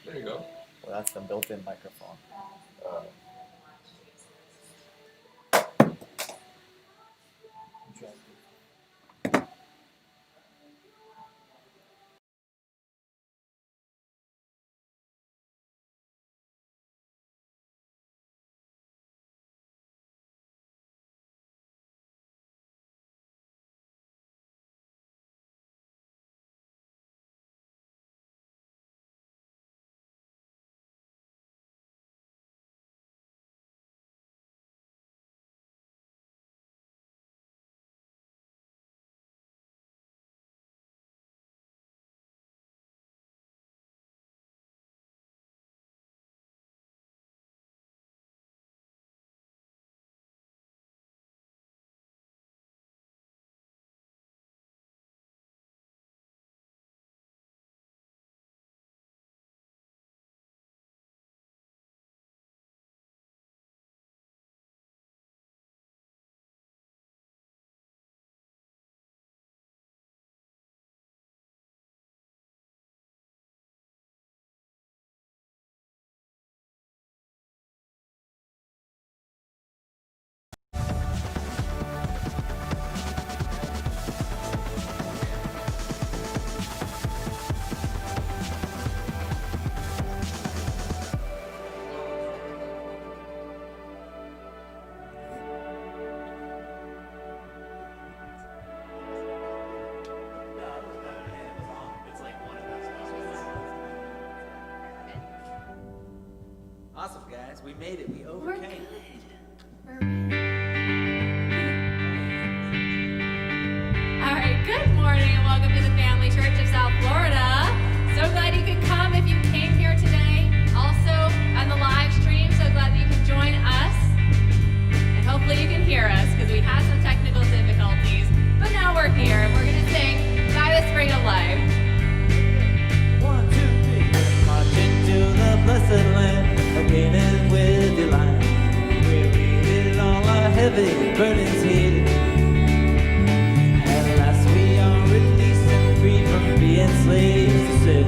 There you go. Well, that's the built-in microphone. Awesome, guys. We made it. We overcame. All right, good morning and welcome to the Family Church of South Florida. So glad you could come if you came here today. Also on the live stream, so glad that you can join us. And hopefully you can hear us because we had some technical difficulties. But now we're here and we're going to sing By the Spring of Life. 1, 2, 3. March into the blessed land, beginning with delight. We're leaving all our heavy burdens here. At last we are released and free from being slaves to sin.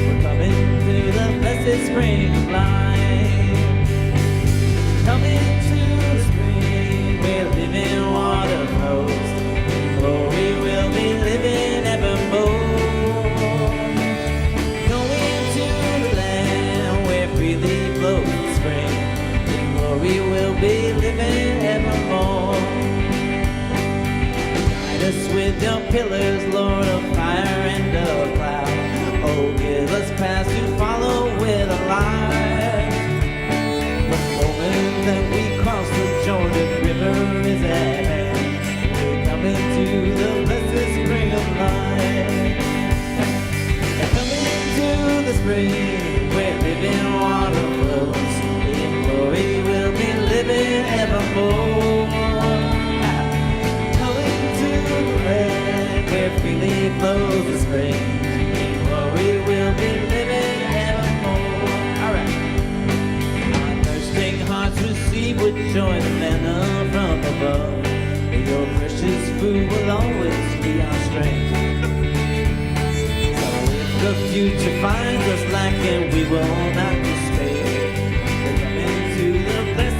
We're coming to the blessed spring of life. Coming to the spring where living water flows. In glory we'll be living evermore. We will be living evermore. Guide us with your pillars, Lord, of fire and of cloud. Oh, give us paths to follow with a light. The moment that we cross the Jordan River is at hand. We're coming to the blessed spring of life. Coming to the spring where living water flows. We will be living evermore. Coming to the land where freely flows the spring. In glory we'll be living evermore. Alright. Our thirsting hearts receive with joy the manna from above. Your precious food will always be our strength. So if the future finds us lacking, we will not despair.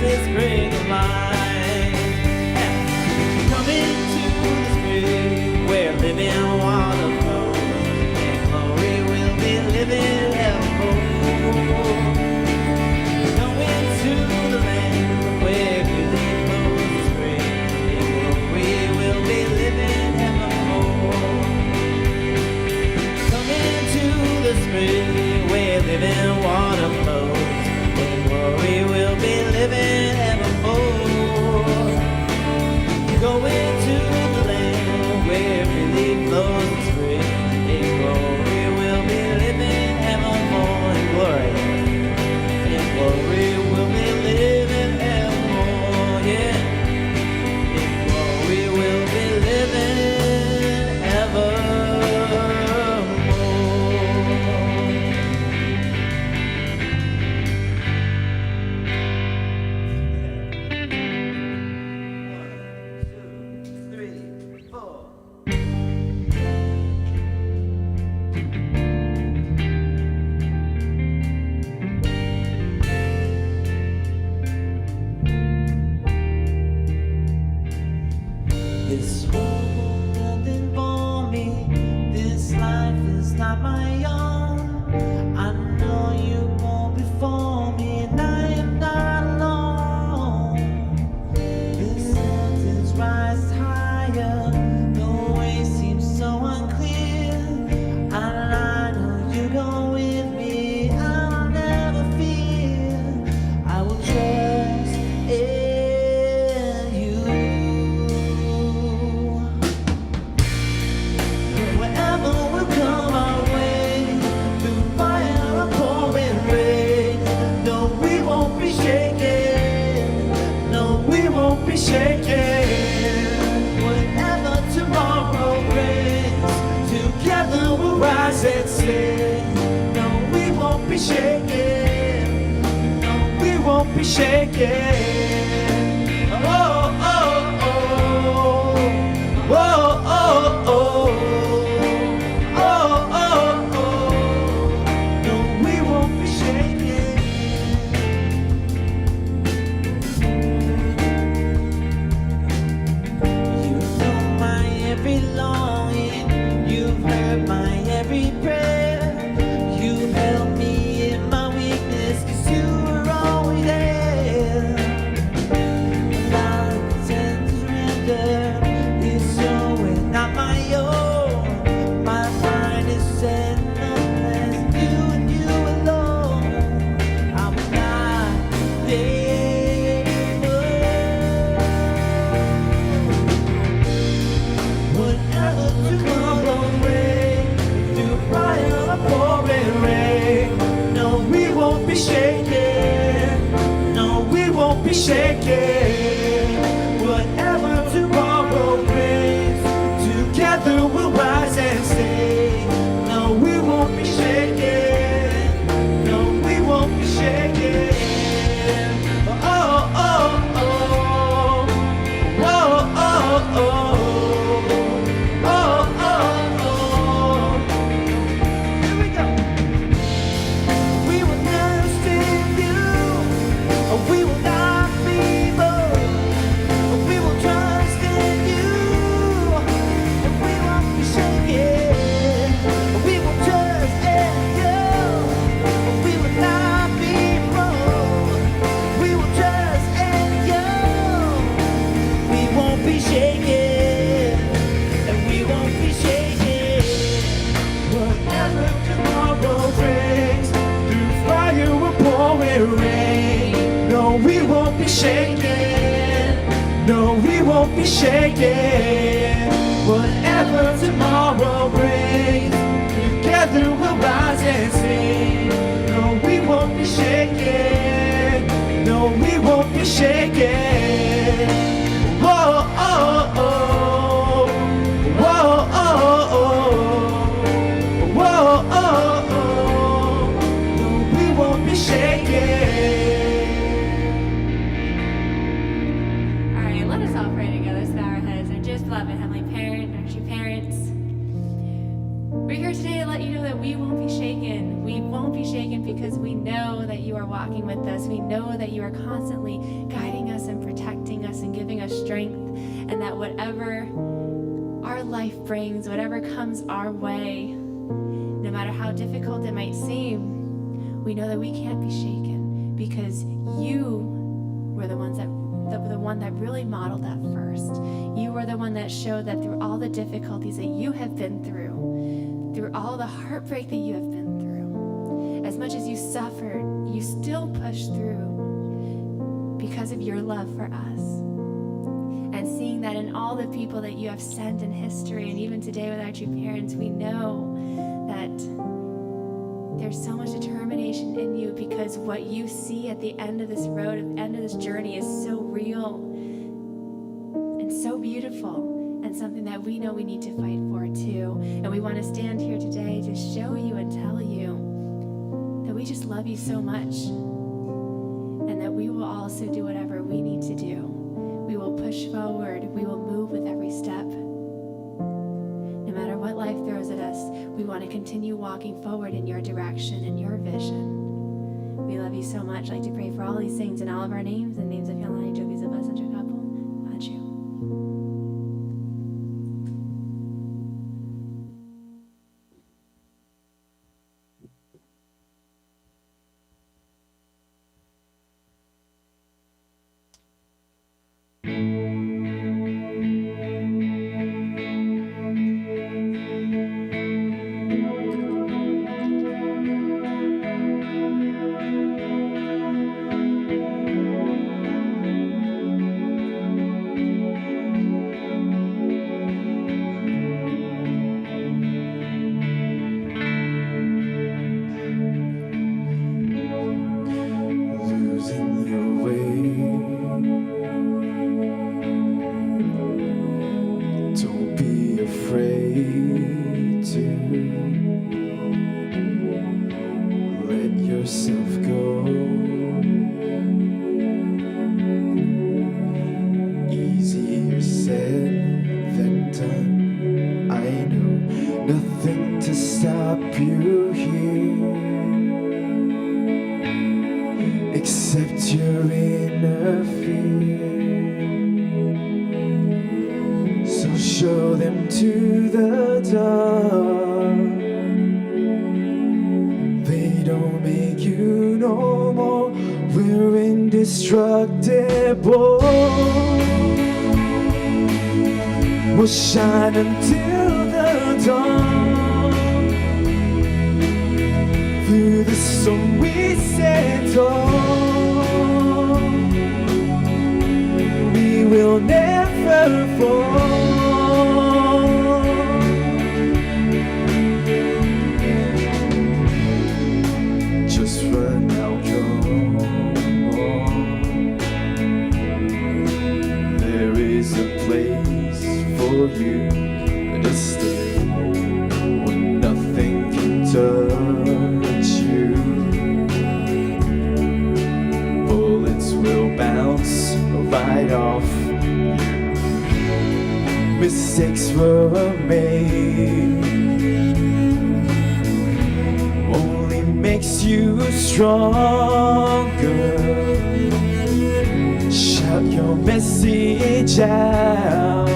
This spring of life. Coming to the spring where living water flows. In glory we'll be living evermore. Going to the land where really flows the spring. In glory we'll be living evermore. Coming to the spring where living water shaken. No, we won't be shaken. Oh, oh, oh. Oh, oh, oh. Oh, oh, oh. No, we won't be shaken. You know my every longing. You've heard my every prayer. You held me in my weakness, 'cause you were always there. My tend to surrender is your and not my own. My mind is set on as you and you alone. I'm not there. Whatever tomorrow brings, through fire or pouring rain, no, we won't be shaken. No, we won't be shaken. Whatever tomorrow brings, together we'll rise and sing. No, we won't be shaken. No, we won't be shaken. Oh, oh, oh. Oh, oh, oh. Oh, oh, oh. Here we go. We will never stand you. We will not be moved. We will trust in you. We won't be shaken. We will trust in you. We will not be moved. We will trust in you. We won't be shaken. And we won't be shaken. Whatever tomorrow brings, through fire or pouring rain, no, we won't be shaken. No, we won't be shaken. Whatever tomorrow brings, together we'll rise and sing. No, we won't be shaken. No, we won't be shaken. Whoa, oh, oh. Whoa, oh, oh. Whoa, oh, oh. No, we won't be shaken. All right, let us all pray together so that our heads are just beloved Heavenly Parent, our true parents. We're here today to let you know that we won't be shaken. We won't be shaken because we know that you are walking with us. We know that you are constantly guiding us and protecting us and giving us strength, and that whatever our life brings, whatever comes our way, no matter how difficult it might seem, we know that we can't be shaken because you were the one that really modeled that first. You were the one that showed that through all the difficulties that you have been through all the heartbreak that you have been through, as much as you suffered, you still pushed through because of your love for us. And seeing that in all the people that you have sent in history, and even today with our true parents, we know that there's so much determination in you, because what you see at the end of this road, at the end of this journey, is so real and so beautiful, and something that we know we need to fight for too. And we want to stand here today to show you and tell you that we just love you so much, and that we will also do whatever we need to do. We will push forward. We will move with every step. No matter what life throws at us, we want to continue walking forward in your direction and your vision. We love you so much. I'd like to pray for all these things in all of our names, and names of Yolani, Jovis, of us, and your couple. Adieu. yourself go. Easier said than done. I know nothing to stop you here except your inner fear. So show them to the dark. They don't make you no more. We're indestructible. We'll shine until the dawn. Through the storm we stand tall. We will never fall. Just run out your ball. There is a place for you to stay when nothing can touch you. Bullets will bounce right off you. Mistakes were made, only makes you stronger. Shout your message out.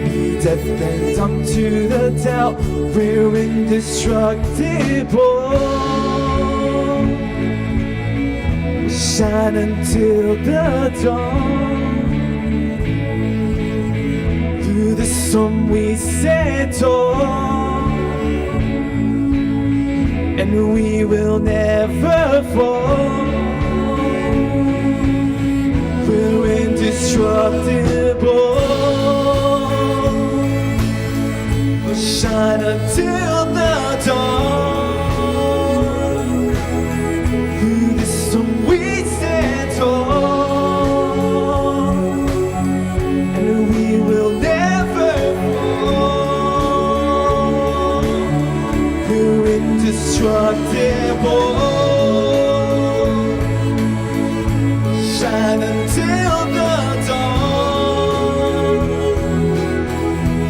Be deaf and dumb to the doubt. We're indestructible. Shine until the dawn. Through the storm we stand tall, and we will never fall. We're indestructible. We'll shine until the dawn. Through the storm we stand tall, and we will never fall. We're indestructible. Shine until the dawn.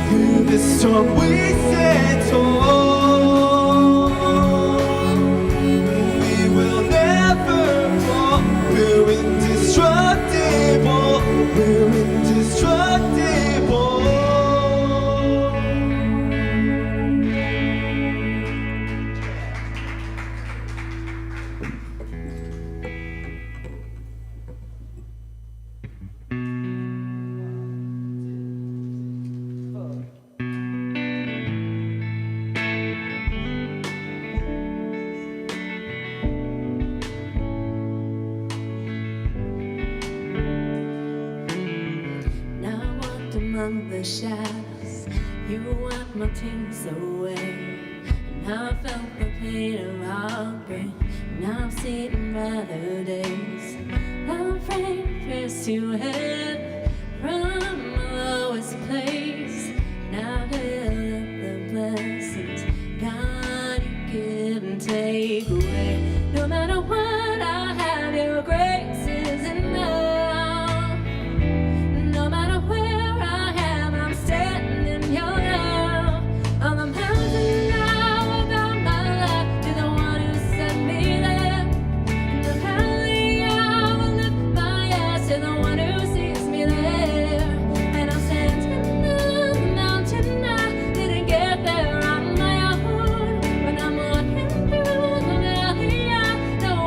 Through the storm we stand tall. We will never fall. We're indestructible. We're indestructible. Now I walked among the shadows, you wiped my tears away. Now I felt the pain of heartbreak. Now I'm seeing brighter days. I'm afraid to press you ahead from my lowest place. Now I look the blessings God you give and take away. No matter what I have, your grace is enough. No matter where I am, I'm standing in your love. On the mountain now about my life, you're the one who set me there. In the valley I will lift my eyes, you're the one who sees me there. And I'm standing on the mountain, I didn't get there on my own. When I'm walking through the valley, I know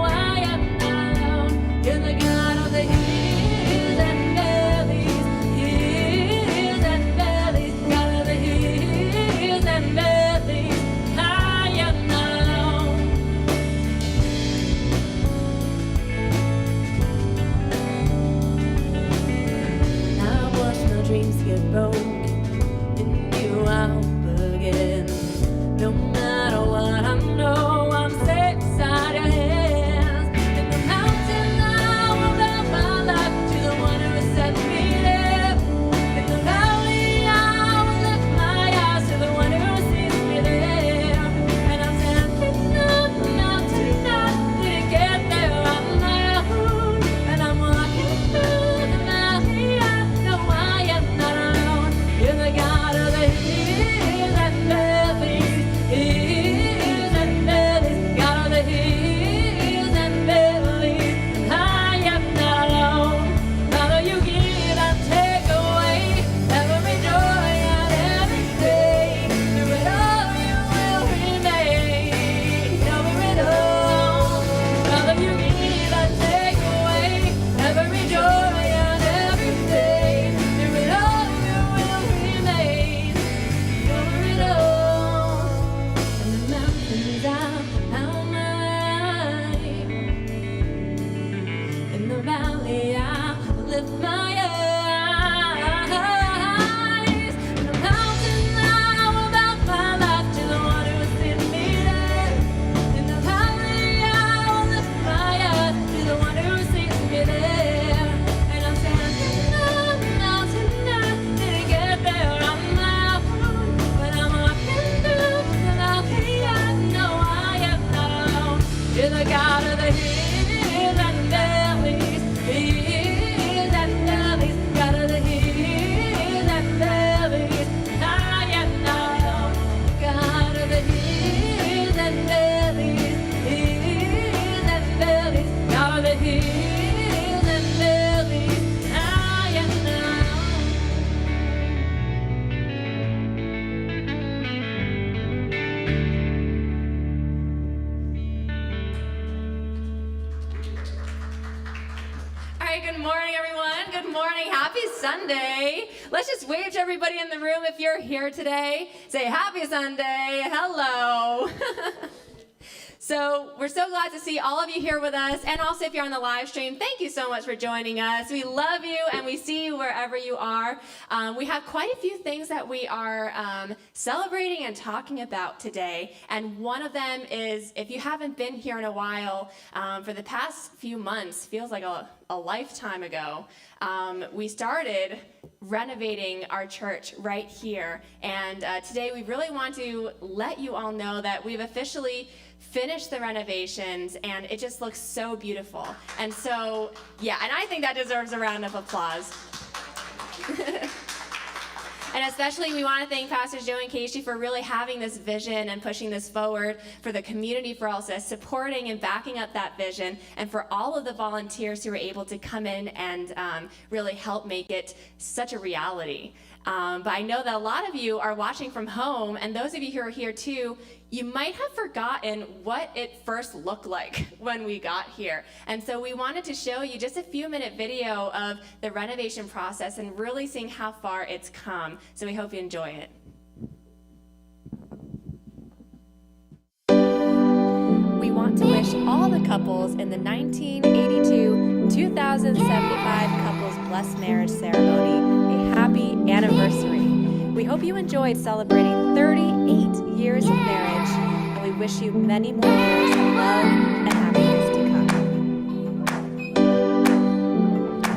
You're the God of the hills and the valleys. Hills and valleys. God of the hills and valleys. I am now. God of the hills and valleys. Hills and valleys. God of the hills and valleys. I am now. All right, good morning, everyone. Good morning. Happy Sunday. Let's just wave to everybody in the room if you're here today. Say happy Sunday. Hello. So we're so glad to see all of you here with us. And also if you're on the live stream, thank you so much for joining us. We love you and we see you wherever you are. We have quite a few things that we are celebrating and talking about today. And one of them is, if you haven't been here in a while, for the past few months, feels like a lifetime ago, we started renovating our church right here. And today we really want to let you all know that we've officially finished the renovations and it just looks so beautiful. And so, yeah, and I think that deserves a round of applause. And especially we want to thank Pastors Joe and Casey for really having this vision and pushing this forward, for the community, for also supporting and backing up that vision, and for all of the volunteers who were able to come in and really help make it such a reality. But I know that a lot of you are watching from home, and those of you who are here too, you might have forgotten what it first looked like when we got here. And so we wanted to show you just a few-minute video of the renovation process and really seeing how far it's come. So we hope you enjoy it. We want to wish all the couples in the 1982-2075 Couples Blessed Marriage Ceremony a happy anniversary. We hope you enjoyed celebrating 38 years of marriage, and we wish you many more years of love and happiness to come.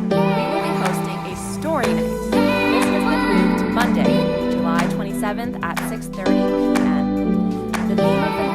We will be hosting a story night. This has been moved to Monday, July 27th at 6:30 p.m. The theme of the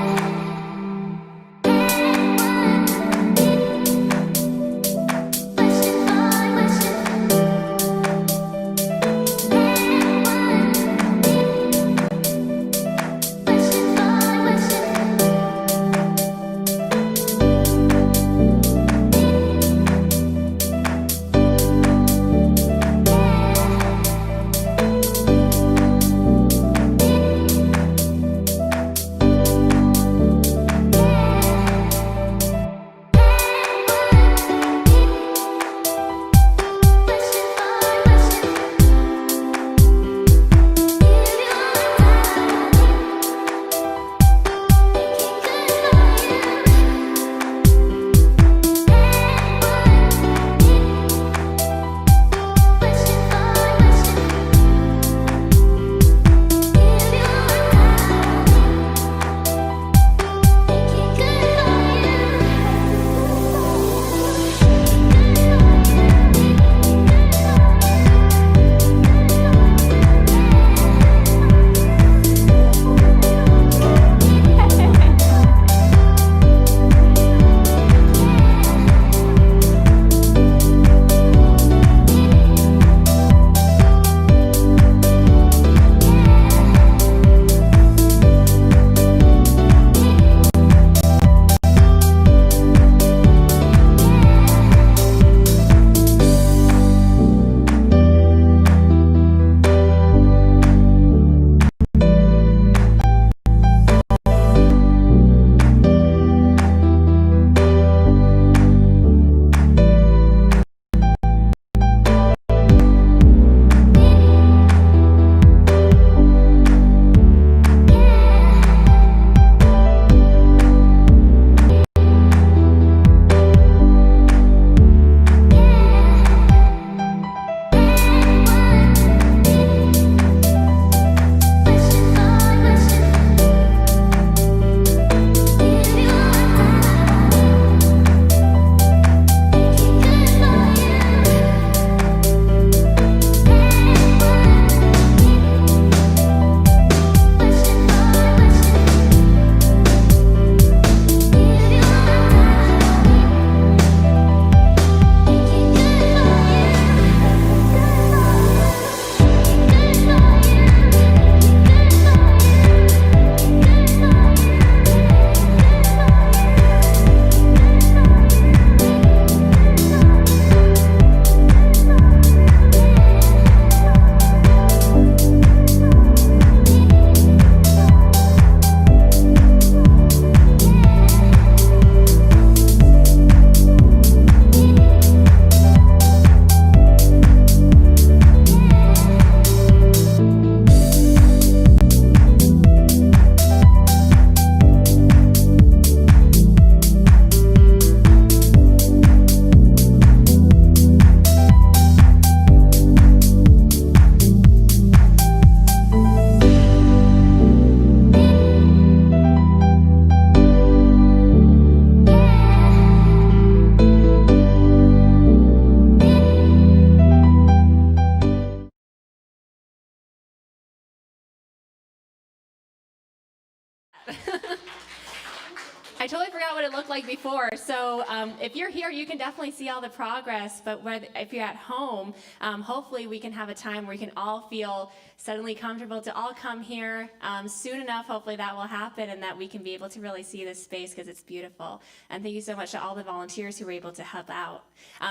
like before. So if you're here, you can definitely see all the progress. But if you're at home, hopefully we can have a time where we can all feel suddenly comfortable to all come here soon enough. Hopefully that will happen and that we can be able to really see this space because it's beautiful. And thank you so much to all the volunteers who were able to help out.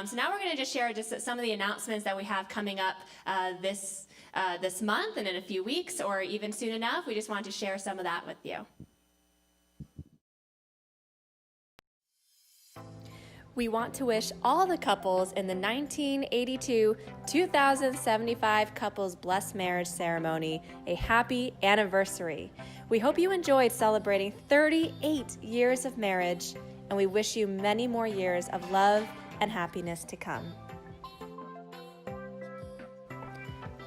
So now we're going to just share just some of the announcements that we have coming up this month and in a few weeks or even soon enough. We just wanted to share some of that with you. We want to wish all the couples in the 1982-2075 Couples Blessed Marriage Ceremony a happy anniversary. We hope you enjoyed celebrating 38 years of marriage, and we wish you many more years of love and happiness to come.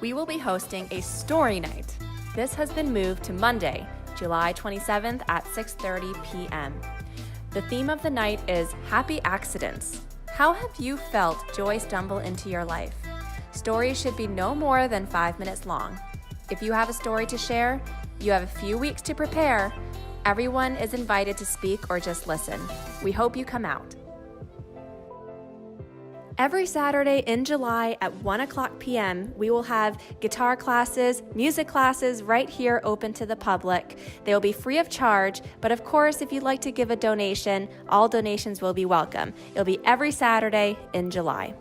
We will be hosting a story night. This has been moved to Monday, July 27th at 6:30 p.m. The theme of the night is Happy Accidents. How have you felt joy stumble into your life? Stories should be no more than 5 minutes long. If you have a story to share, you have a few weeks to prepare. Everyone is invited to speak or just listen. We hope you come out. Every Saturday in July at 1:00 p.m., we will have guitar classes, music classes right here open to the public. They will be free of charge, but of course, if you'd like to give a donation, all donations will be welcome. It'll be every Saturday in July.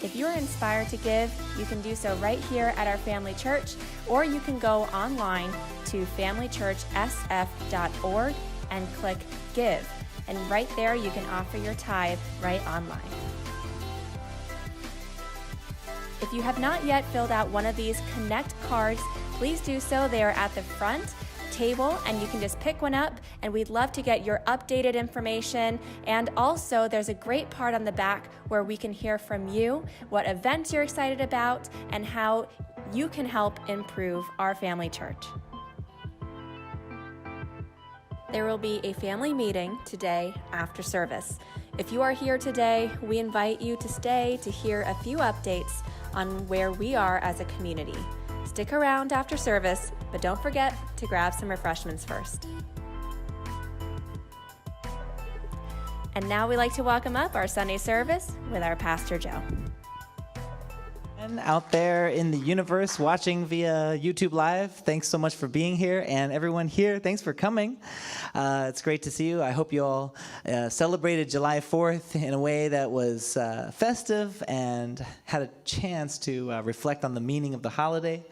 If you're inspired to give, you can do so right here at our family church, or you can go online to familychurchsf.org and click Give. And right there, you can offer your tithe right online. If you have not yet filled out one of these Connect cards, please do so. They are at the front table, and you can just pick one up, and we'd love to get your updated information. And also, there's a great part on the back where we can hear from you, what events you're excited about, and how you can help improve our family church. There will be a family meeting today after service. If you are here today, we invite you to stay to hear a few updates on where we are as a community. Stick around after service, but don't forget to grab some refreshments first. And now we'd like to welcome up our Sunday service with our Pastor Joe. Out there in the universe watching via YouTube Live, thanks so much for being here. And everyone here, thanks for coming. It's great to see you. I hope you all celebrated July 4th in a way that was festive and had a chance to reflect on the meaning of the holiday.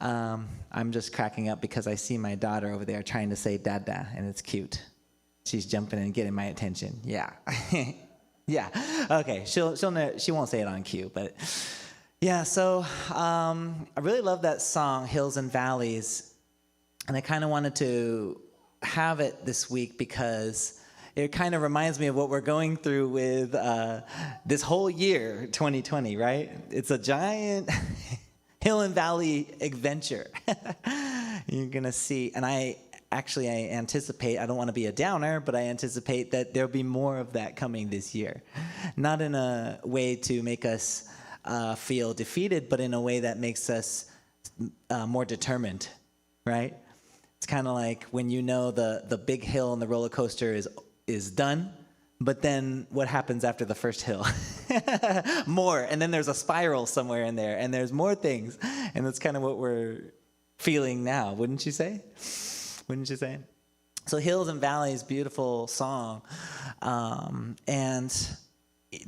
I'm just cracking up because I see my daughter over there trying to say dada, and it's cute. She's jumping and getting my attention. Yeah. Yeah. Okay. She won't say it on cue, but... Yeah, so I really love that song, Hills and Valleys, and I kind of wanted to have it this week because it kind of reminds me of what we're going through with this whole year, 2020, right? It's a giant hill and valley adventure. You're going to see, and I anticipate, I don't want to be a downer, but I anticipate that there'll be more of that coming this year. Not in a way to make us feel defeated, but in a way that makes us more determined, right? It's kind of like when you know the big hill on the roller coaster is done, but then what happens after the first hill? More, and then there's a spiral somewhere in there, and there's more things, and that's kind of what we're feeling now, wouldn't you say? Wouldn't you say? So Hills and Valleys, beautiful song, and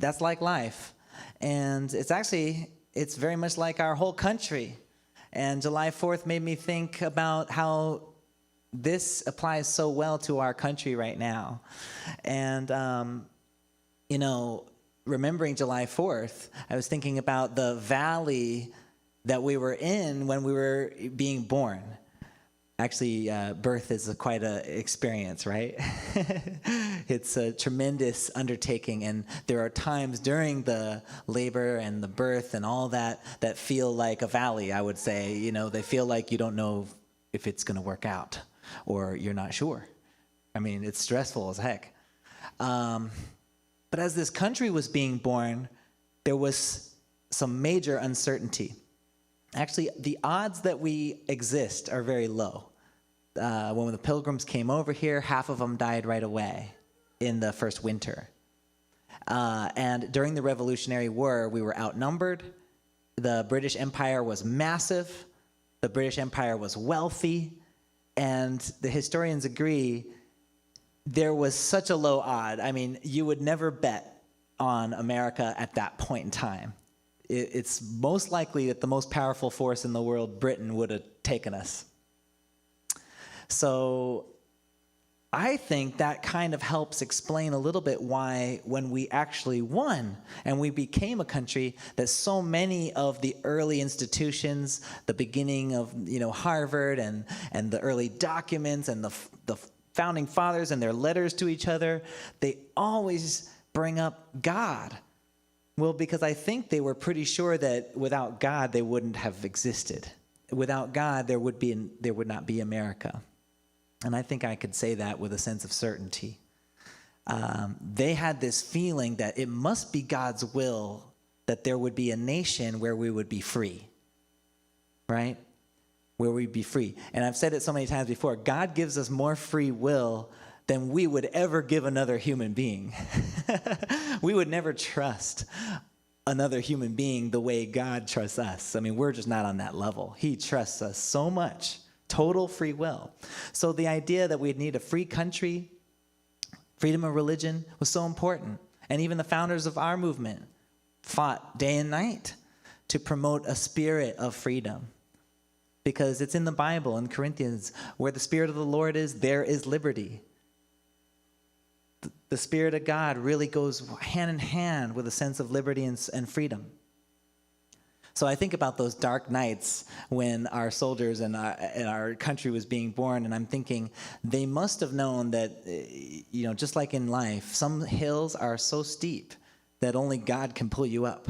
that's like life. And it's very much like our whole country. And July 4th made me think about how this applies so well to our country right now. And, remembering July 4th, I was thinking about the valley that we were in when we were being born. Actually, birth is quite an experience, right? It's a tremendous undertaking, and there are times during the labor and the birth and all that feel like a valley, I would say. They feel like you don't know if it's going to work out, or you're not sure. I mean, it's stressful as heck. But as this country was being born, there was some major uncertainty. Actually, the odds that we exist are very low. when the Pilgrims came over here, half of them died right away in the first winter. And during the Revolutionary War, we were outnumbered. The British Empire was massive. The British Empire was wealthy. And the historians agree there was such a low odd. I mean, you would never bet on America at that point in time. It's most likely that the most powerful force in the world, Britain, would have taken us. So I think that kind of helps explain a little bit why when we actually won and we became a country, that so many of the early institutions, the beginning of Harvard and the early documents and the founding fathers and their letters to each other, they always bring up God. Well, because I think they were pretty sure that without God, they wouldn't have existed. Without God, there would not be America. And I think I could say that with a sense of certainty. They had this feeling that it must be God's will that there would be a nation where we would be free, right? Where we'd be free. And I've said it so many times before, God gives us more free will than we would ever give another human being. We would never trust another human being the way God trusts us. I mean, we're just not on that level. He trusts us so much. Total free will. So the idea that we'd need a free country, freedom of religion, was so important. And even the founders of our movement fought day and night to promote a spirit of freedom. Because it's in the Bible, in Corinthians, where the Spirit of the Lord is, there is liberty. The Spirit of God really goes hand in hand with a sense of liberty and freedom. So I think about those dark nights when our soldiers and our country was being born, and I'm thinking they must have known that, just like in life, some hills are so steep that only God can pull you up.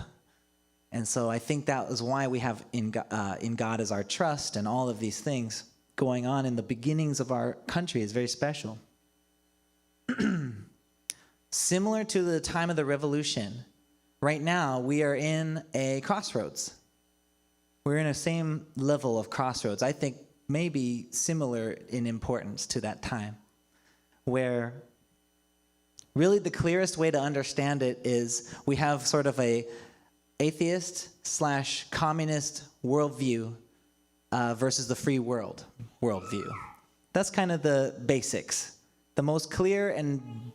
And so I think that is why we have in God as our trust, and all of these things going on in the beginnings of our country is very special. Similar to the time of the Revolution, right now we are in a crossroads. We're in a same level of crossroads. I think maybe similar in importance to that time, where really the clearest way to understand it is we have sort of a atheist/communist worldview versus the free worldview. That's kind of the basics. The most clear and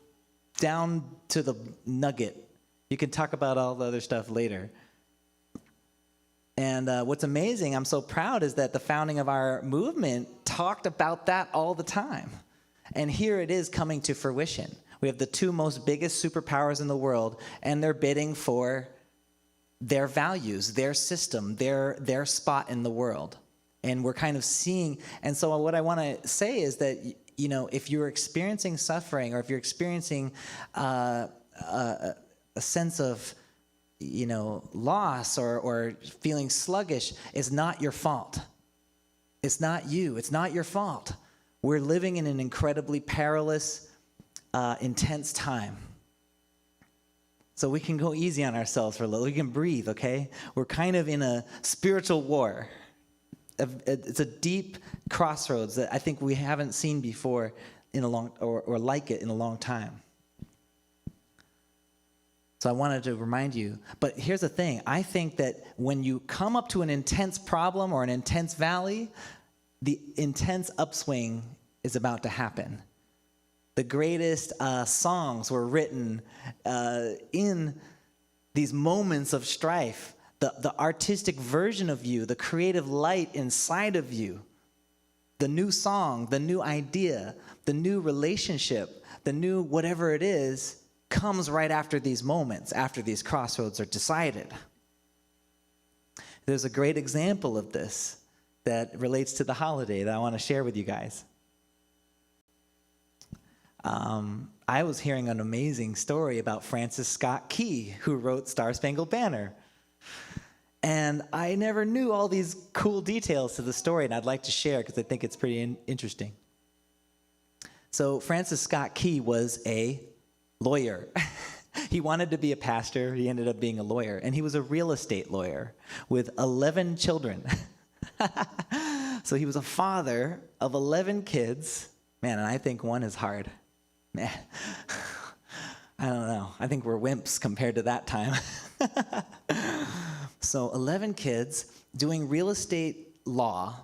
down to the nugget. You can talk about all the other stuff later. And what's amazing, I'm so proud, is that the founding of our movement talked about that all the time. And here it is coming to fruition. We have the two most biggest superpowers in the world, and they're bidding for their values, their system, their spot in the world. And we're kind of seeing, and so what I want to say is that, if you're experiencing suffering, or if you're experiencing a sense of, loss or feeling sluggish, it's not your fault. It's not you. It's not your fault. We're living in an incredibly perilous, intense time. So we can go easy on ourselves for a little. We can breathe, okay? We're kind of in a spiritual war. It's a deep crossroads that I think we haven't seen before in a long, or like it in a long time. So I wanted to remind you. But here's the thing. I think that when you come up to an intense problem or an intense valley, the intense upswing is about to happen. The greatest songs were written in these moments of strife. The artistic version of you, the creative light inside of you, the new song, the new idea, the new relationship, the new whatever it is, comes right after these moments, after these crossroads are decided. There's a great example of this that relates to the holiday that I want to share with you guys. I was hearing an amazing story about Francis Scott Key, who wrote Star Spangled Banner. And I never knew all these cool details to the story, and I'd like to share because I think it's pretty interesting. So Francis Scott Key was a lawyer. He wanted to be a pastor. He ended up being a lawyer, and he was a real estate lawyer with 11 children. So he was a father of 11 kids. Man, and I think one is hard. Man, I don't know. I think we're wimps compared to that time. So 11 kids doing real estate law,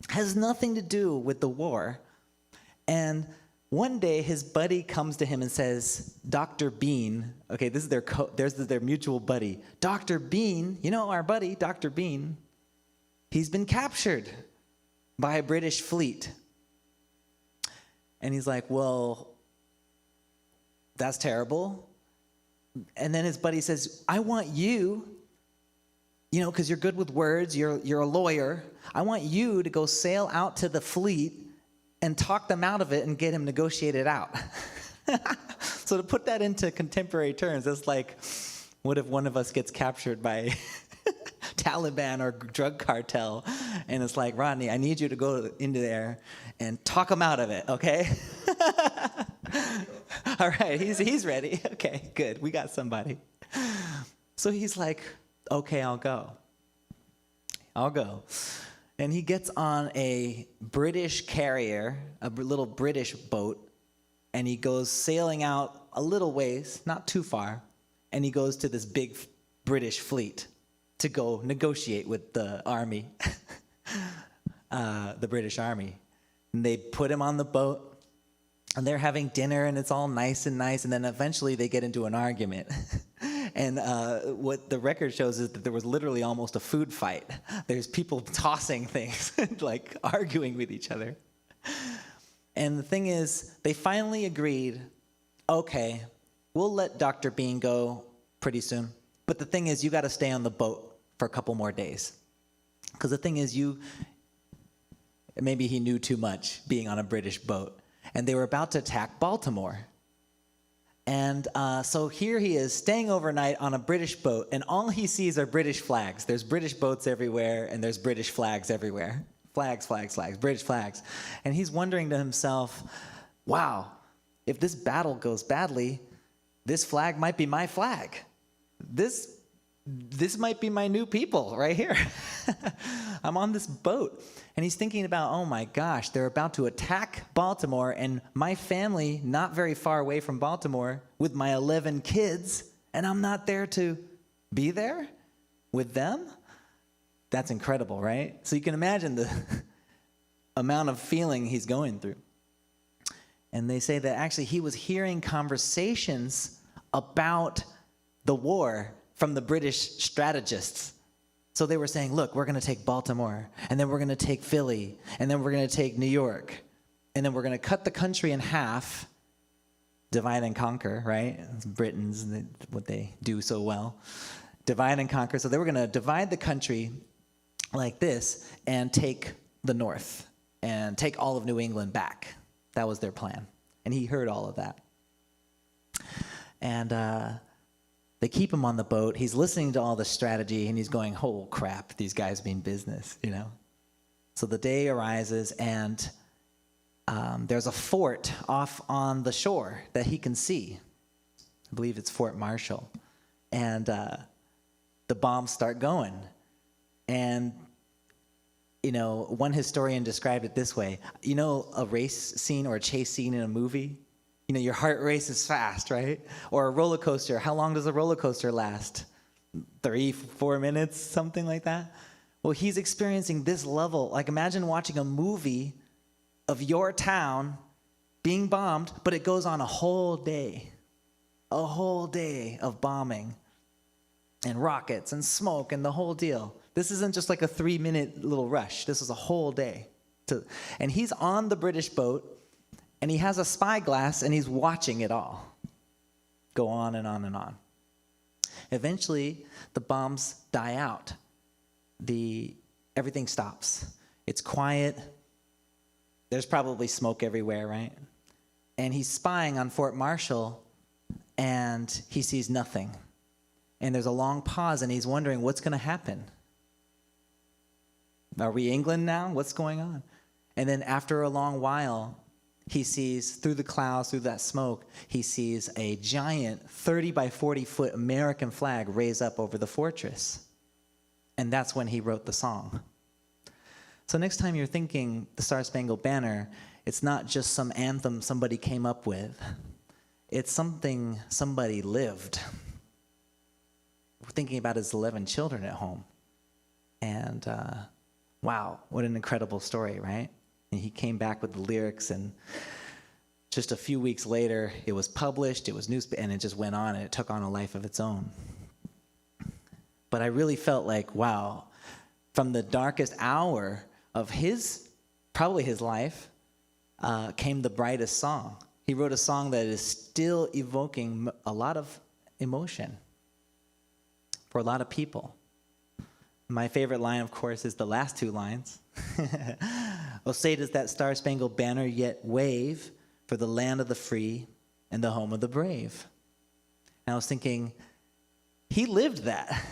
has nothing to do with the war. And one day his buddy comes to him and says, Dr. Bean, okay, this is their mutual buddy. Dr. Bean, you know our buddy, Dr. Bean, he's been captured by a British fleet. And he's like, well, that's terrible. And then his buddy says, I want you, because you're good with words, you're a lawyer. I want you to go sail out to the fleet and talk them out of it and get him negotiated out. So to put that into contemporary terms, that's like, what if one of us gets captured by Taliban or drug cartel? And it's like, Rodney, I need you to go into there and talk them out of it, okay? All right, he's ready. Okay, good. We got somebody. So he's like, okay, I'll go. And he gets on a British carrier, a little British boat, and he goes sailing out a little ways, not too far, and he goes to this big British fleet to go negotiate with the army, the British army. And they put him on the boat, and they're having dinner, and it's all nice, and then eventually they get into an argument. And what the record shows is that there was literally almost a food fight. There's people tossing things, like arguing with each other. And the thing is, they finally agreed, okay, we'll let Dr. Bean go pretty soon. But the thing is, you got to stay on the boat for a couple more days. Because the thing is, maybe he knew too much being on a British boat. And they were about to attack Baltimore. And so here he is staying overnight on a British boat, and all he sees are British flags. There's British boats everywhere, and there's British flags everywhere. Flags, British flags. And he's wondering to himself, wow, if this battle goes badly, this flag might be my flag. This might be my new people right here. I'm on this boat. And he's thinking about, oh my gosh, they're about to attack Baltimore, and my family not very far away from Baltimore with my 11 kids, and I'm not there to be there with them? That's incredible, right? So you can imagine the amount of feeling he's going through. And they say that actually he was hearing conversations about the war from the British strategists. So they were saying, look, we're going to take Baltimore, and then we're going to take Philly, and then we're going to take New York, and then we're going to cut the country in half, divide and conquer, right? It's Britons, what they do so well. Divide and conquer. So they were going to divide the country like this and take the North and take all of New England back. That was their plan. And he heard all of that. And they keep him on the boat. He's listening to all the strategy, and he's going, oh, crap, these guys mean business, So the day arises, and there's a fort off on the shore that he can see. I believe it's Fort Marshall. And the bombs start going. And, one historian described it this way. A race scene or a chase scene in a movie? Your heart races fast, right? Or a roller coaster. How long does a roller coaster last? 3-4 minutes, something like that? Well, he's experiencing this level. Like, imagine watching a movie of your town being bombed, but it goes on a whole day of bombing and rockets and smoke and the whole deal. This isn't just like a 3-minute little rush. This is a whole day. And he's on the British boat, and he has a spyglass, and he's watching it all go on and on and on. Eventually, the bombs die out. Everything stops. It's quiet. There's probably smoke everywhere, right? And he's spying on Fort Marshall, and he sees nothing. And there's a long pause, and he's wondering, what's going to happen? Are we England now? What's going on? And then after a long while, he sees, through the clouds, through that smoke, he sees a giant 30 by 40 foot American flag raise up over the fortress. And that's when he wrote the song. So next time you're thinking the Star-Spangled Banner, it's not just some anthem somebody came up with. It's something somebody lived. We're thinking about his 11 children at home. And wow, what an incredible story, right? And he came back with the lyrics, and just a few weeks later, it was published, it was and it just went on, and it took on a life of its own. But I really felt like, wow, from the darkest hour of probably his life, came the brightest song. He wrote a song that is still evoking a lot of emotion for a lot of people. My favorite line, of course, is the last two lines. Oh, say does that star-spangled banner yet wave for the land of the free and the home of the brave. And I was thinking, he lived that.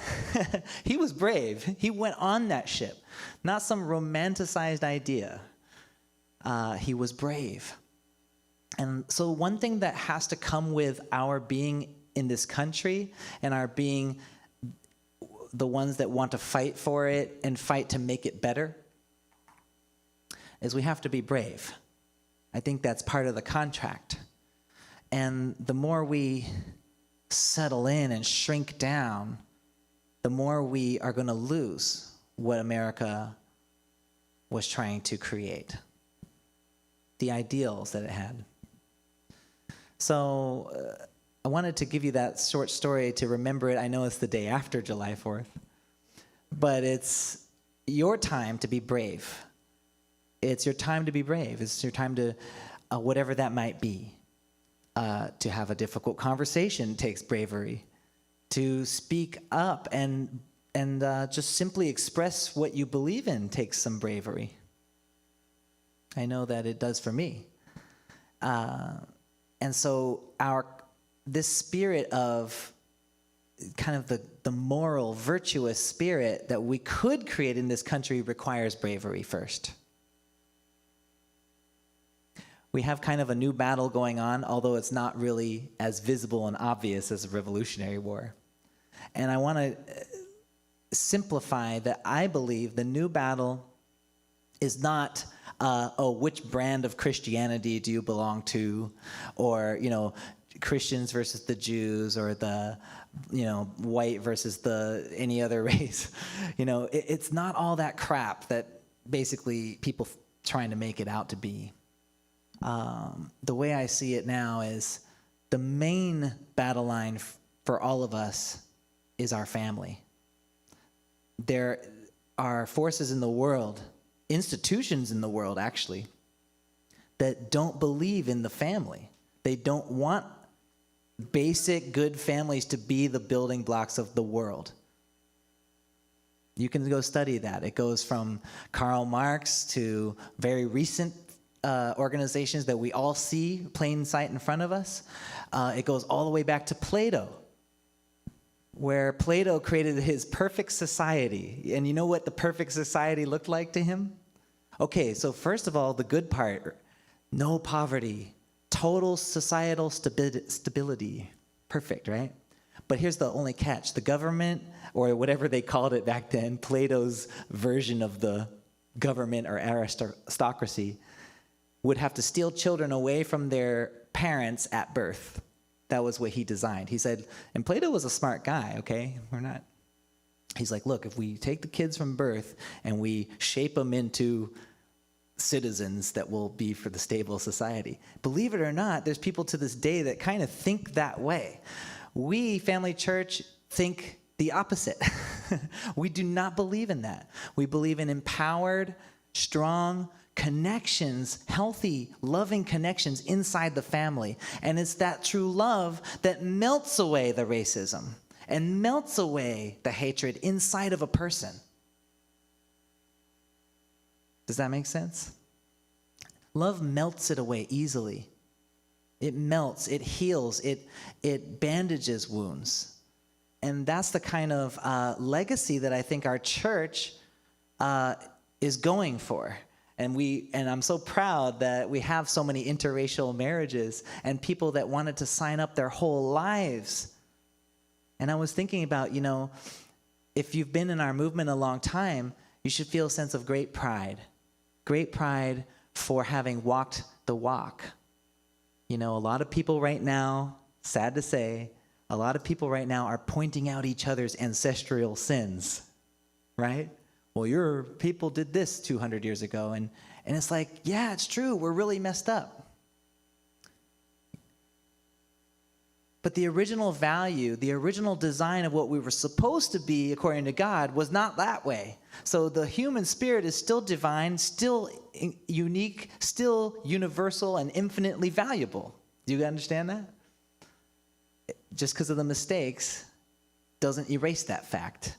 He was brave. He went on that ship. Not some romanticized idea. He was brave. And so one thing that has to come with our being in this country and our being the ones that want to fight for it and fight to make it better is we have to be brave. I think that's part of the contract. And the more we settle in and shrink down, the more we are going to lose what America was trying to create, the ideals that it had. So I wanted to give you that short story to remember it. I know it's the day after July 4th, but it's your time to be brave. It's your time to be brave. It's your time to, whatever that might be. To have a difficult conversation takes bravery. To speak up and just simply express what you believe in takes some bravery. I know that it does for me. And so this spirit of kind of the moral, virtuous spirit that we could create in this country requires bravery first. We have kind of a new battle going on, although it's not really as visible and obvious as the Revolutionary War. And I want to simplify that I believe the new battle is not, which brand of Christianity do you belong to? Or, Christians versus the Jews, or the, white versus any other race. It's not all that crap that basically people trying to make it out to be. The way I see it now is the main battle line for all of us is our family. There are forces in the world, institutions in the world actually, that don't believe in the family. They don't want basic good families to be the building blocks of the world. You can go study that. It goes from Karl Marx to very recent organizations that we all see plain sight in front of us. It goes all the way back to Plato, where Plato created his perfect society. And you know what the perfect society looked like to him? Okay, so first of all, the good part, no poverty, total societal stability. Perfect, right? But here's the only catch. The government, or whatever they called it back then, Plato's version of the government or aristocracy, would have to steal children away from their parents at birth. That was what he designed. He said, and Plato was a smart guy, okay? He's like, look, if we take the kids from birth and we shape them into citizens that will be for the stable society. Believe it or not, there's people to this day that kind of think that way. We, Family Church, think the opposite. We do not believe in that. We believe in empowered, strong connections, healthy, loving connections inside the family. And it's that true love that melts away the racism and melts away the hatred inside of a person. Does that make sense? Love melts it away easily. It melts, it heals, it bandages wounds. And that's the kind of legacy that I think our church is going for. And I'm so proud that we have so many interracial marriages and people that wanted to sign up their whole lives. And I was thinking about, if you've been in our movement a long time, You should feel a sense of great pride for having walked the walk. You know, a lot of people right now, sad to say, a lot of people right now are pointing out each other's ancestral sins, right? Well, your people did this 200 years ago. And it's like, yeah, it's true. We're really messed up. But the original value, the original design of what we were supposed to be according to God was not that way. So the human spirit is still divine, still unique, still universal, and infinitely valuable. Do you understand that? Just because of the mistakes doesn't erase that fact.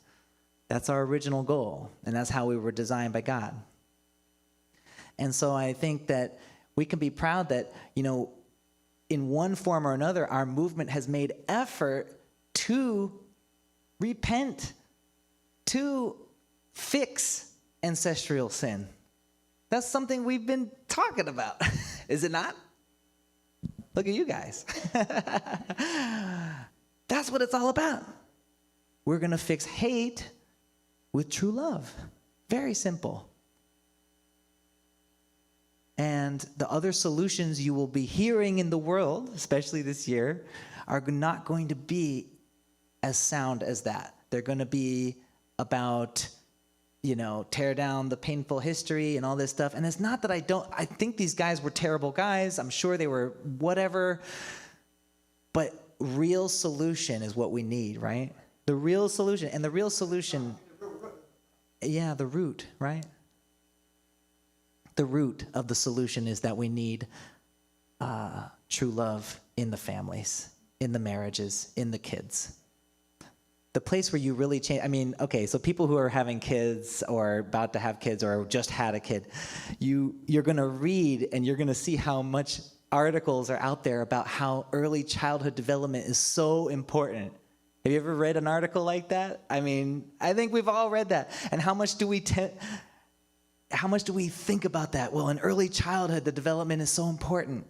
That's our original goal, and that's how we were designed by God. And so I think that we can be proud that, you know, in one form or another, our movement has made effort to repent, to fix ancestral sin. That's something we've been talking about, is it not? Look at you guys. That's what it's all about. We're going to fix hate with true love. Very simple. And the other solutions you will be hearing in the world, especially this year, are not going to be as sound as that. They're going to be about, you know, tear down the painful history and all this stuff. And it's not that I think these guys were terrible guys. I'm sure they were whatever. But real solution is what we need, right? The real solution. And the real solution, yeah, the root, right? The root of the solution is that we need true love in the families, in the marriages, in the kids. The place where you really change, I mean, okay, so people who are having kids or about to have kids or just had a kid, you're going to read and you're going to see how much articles are out there about how early childhood development is so important. Have you ever read an article like that? I mean, I think we've all read that. And how much do we think about that? Well, in early childhood, the development is so important.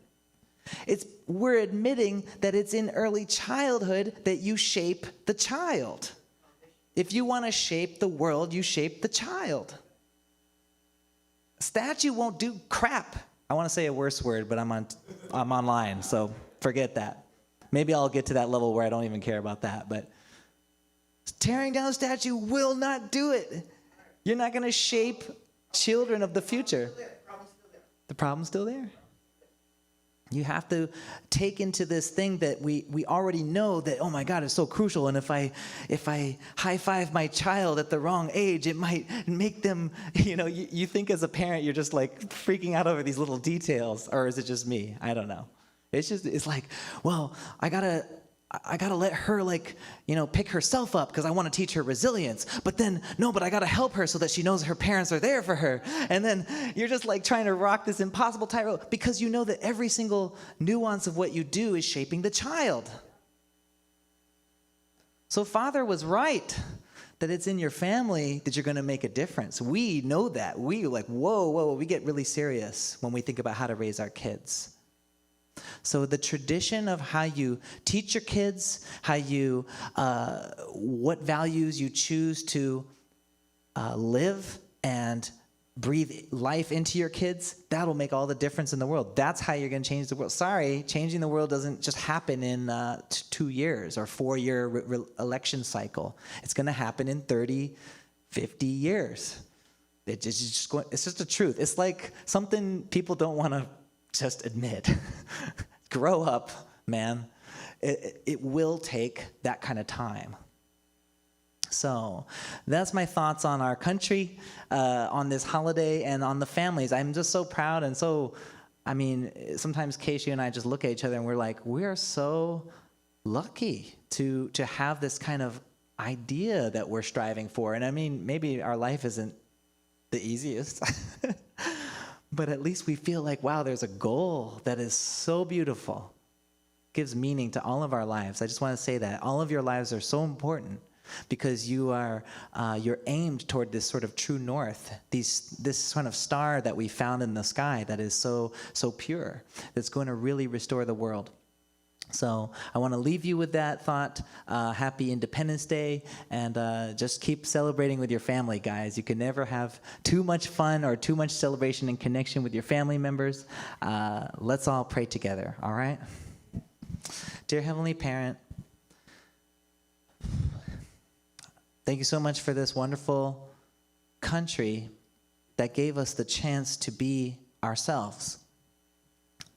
We're admitting that it's in early childhood that you shape the child. If you want to shape the world, you shape the child. Statue won't do crap. I want to say a worse word, but I'm online, so forget that. Maybe I'll get to that level where I don't even care about that. But tearing down a statue will not do it. You're not going to shape children of the future. The problem's still there. You have to take into this thing that we already know that, oh my God, it's so crucial. And if I high-five my child at the wrong age, it might make them, you know, you think as a parent, you're just like freaking out over these little details. Or is it just me? I don't know. It's like, well, I gotta let her, like, you know, pick herself up because I want to teach her resilience. But then, no, but I got to help her so that she knows her parents are there for her. And then you're just like trying to rock this impossible tightrope because you know that every single nuance of what you do is shaping the child. So Father was right that it's in your family that you're going to make a difference. We know that. We like, whoa, we get really serious when we think about how to raise our kids. So the tradition of how you teach your kids, what values you choose to live and breathe life into your kids, that'll make all the difference in the world. That's how you're going to change the world. Sorry, changing the world doesn't just happen in 2 years or 4-year election cycle. It's going to happen in 30, 50 years. It's just the truth. It's like something people don't want to just admit. Grow up, man. It will take that kind of time. So that's my thoughts on our country, on this holiday, and on the families. I'm just so proud and so, I mean, sometimes Casey and I just look at each other and we're like, we are so lucky to have this kind of idea that we're striving for. And I mean, maybe our life isn't the easiest. But at least we feel like, wow, there's a goal that is so beautiful. Gives meaning to all of our lives. I just want to say that. All of your lives are so important because you're aimed toward this sort of true north, this sort of star that we found in the sky that is so pure, that's going to really restore the world. So I want to leave you with that thought. Happy Independence Day, and just keep celebrating with your family, guys. You can never have too much fun or too much celebration and connection with your family members. Let's all pray together, all right? Dear Heavenly Parent, thank you so much for this wonderful country that gave us the chance to be ourselves,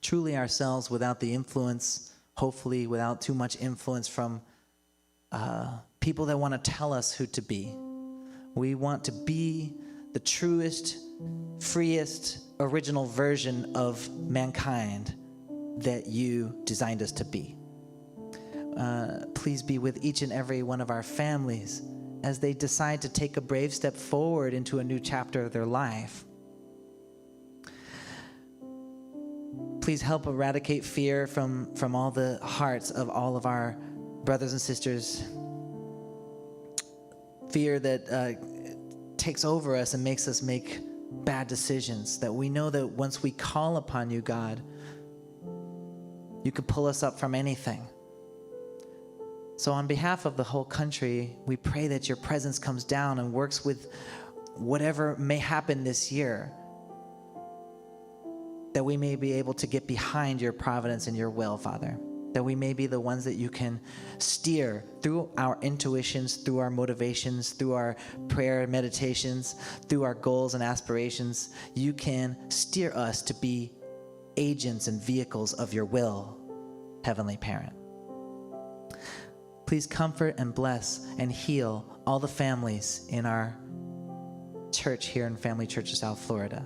truly ourselves, without the influence, hopefully without too much influence from people that want to tell us who to be. We want to be the truest, freest, original version of mankind that you designed us to be. Please be with each and every one of our families as they decide to take a brave step forward into a new chapter of their life. Please help eradicate fear from all the hearts of all of our brothers and sisters. Fear that takes over us and makes us make bad decisions. That we know that once we call upon you, God, you can pull us up from anything. So on behalf of the whole country, we pray that your presence comes down and works with whatever may happen this year, that we may be able to get behind your providence and your will, Father, that we may be the ones that you can steer through our intuitions, through our motivations, through our prayer meditations, through our goals and aspirations. You can steer us to be agents and vehicles of your will, Heavenly Parent. Please comfort and bless and heal all the families in our church here in Family Church of South Florida.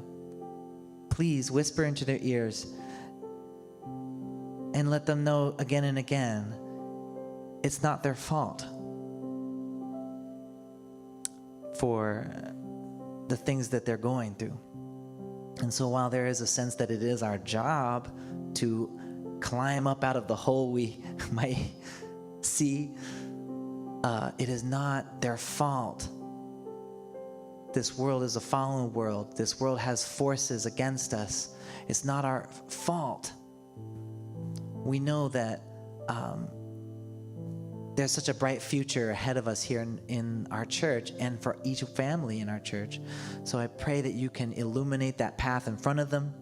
Please whisper into their ears and let them know again and again it's not their fault for the things that they're going through. And so while there is a sense that it is our job to climb up out of the hole we might see, it is not their fault. This world is a fallen world. This world has forces against us. It's not our fault. We know that there's such a bright future ahead of us here in our church and for each family in our church. So I pray that you can illuminate that path in front of them,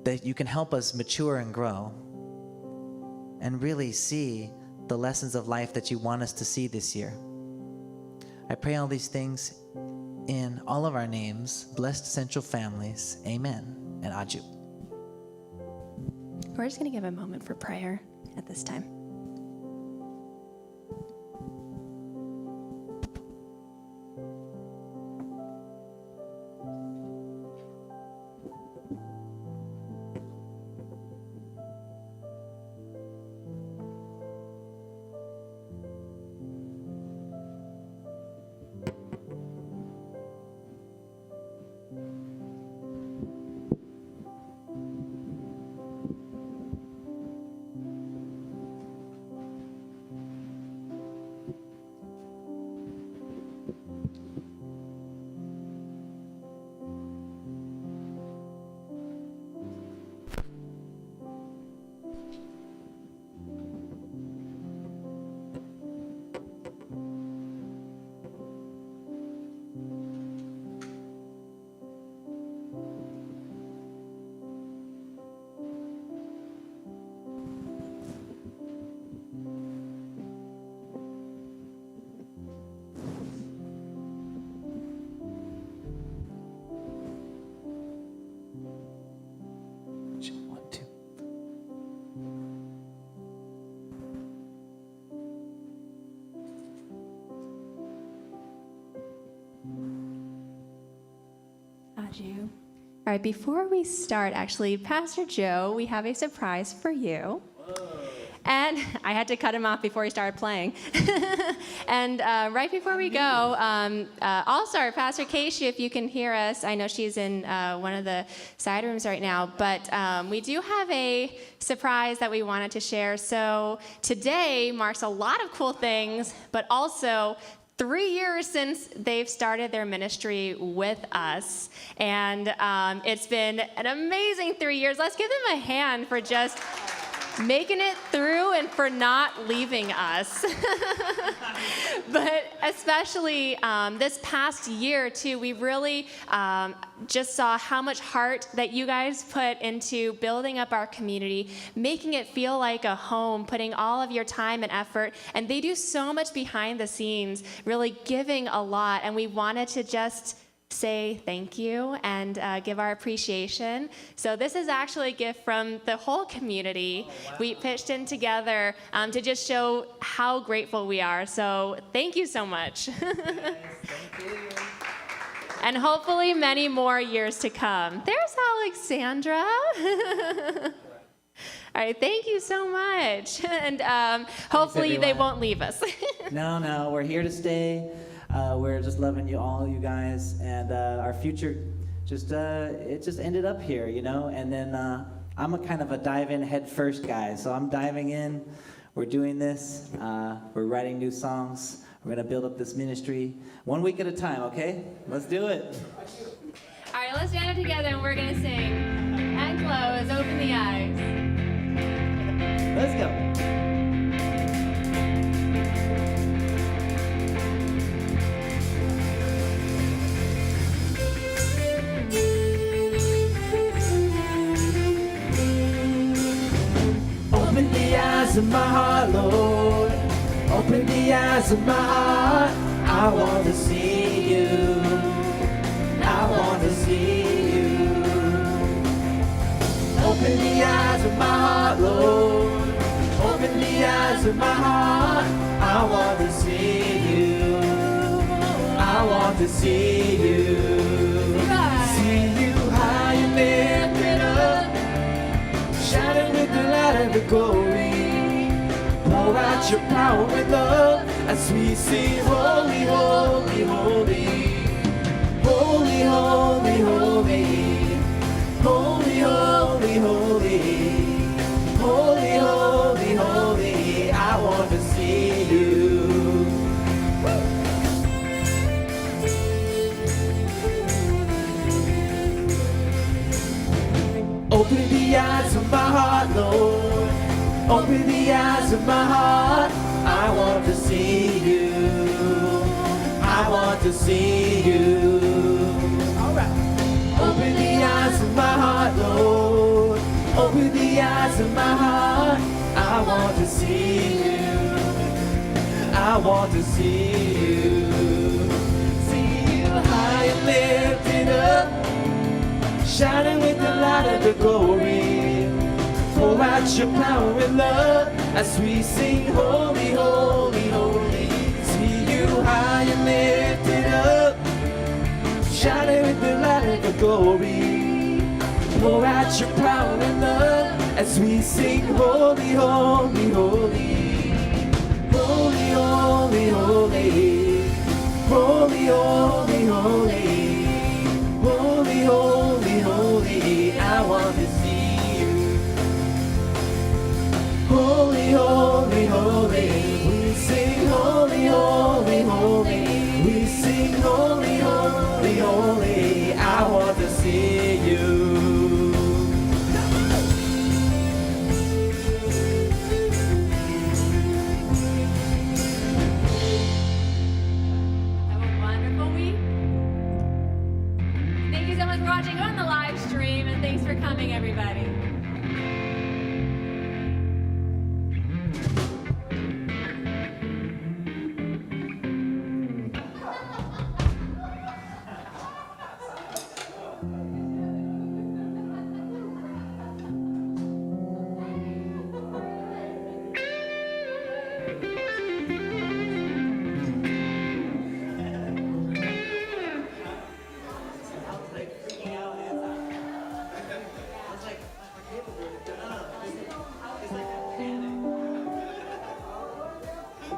that you can help us mature and grow and really see the lessons of life that you want us to see this year. I pray all these things in all of our names, blessed central families. Amen and Aju. We're just going to give a moment for prayer at this time. You. All right, before we start, actually, Pastor Joe, we have a surprise for you. Whoa. And I had to cut him off before he started playing. And right before we go, also, Pastor Casey, if you can hear us, I know she's in one of the side rooms right now, but we do have a surprise that we wanted to share. So today marks a lot of cool things, but also 3 years since they've started their ministry with us, and it's been an amazing 3 years. Let's give them a hand for just making it through and for not leaving us. But especially this past year, too, we really just saw how much heart that you guys put into building up our community, making it feel like a home, putting all of your time and effort. And they do so much behind the scenes, really giving a lot. And we wanted to just say thank you and give our appreciation. So this is actually a gift from the whole community. Oh, wow. We pitched in together to just show how grateful we are. So thank you so much. Yes, thank you. And hopefully many more years to come. There's Alexandra. All right, thank you so much. And hopefully they won't leave us. No, we're here to stay. We're just loving you all, you guys, and our future it just ended up here, you know. And then I'm a kind of a dive-in head-first guy, so I'm diving in. We're doing this. We're writing new songs. We're gonna build up this ministry 1 week at a time. Okay, let's do it. All right, let's stand up together and we're gonna sing. And close, open the eyes. Let's go. Open the eyes of my heart, Lord. Open the eyes of my heart. I want to see you. I want to see you. Open the eyes of my heart, Lord. Open the eyes of my heart. I want to see you. I want to see you. See you high and lifted up, shining with the light of the glory. Pour out your power and love as we sing, holy, holy, holy. Holy, holy, holy. Holy, holy, holy. Holy, holy, holy. I want to see you. Open the eyes of my heart, Lord. Open the eyes of my heart. I want to see you. I want to see you. All right. Open the eyes of my heart, Lord. Open the eyes of my heart. I want to see you. I want to see you. See you high and lifted up, shining with the light of the glory. Pour out your power and love as we sing, holy, holy, holy. See you high and lifted up, shining with the light of the glory. Pour out your power and love as we sing, holy, holy, holy. Holy, holy, holy. Holy, holy, holy.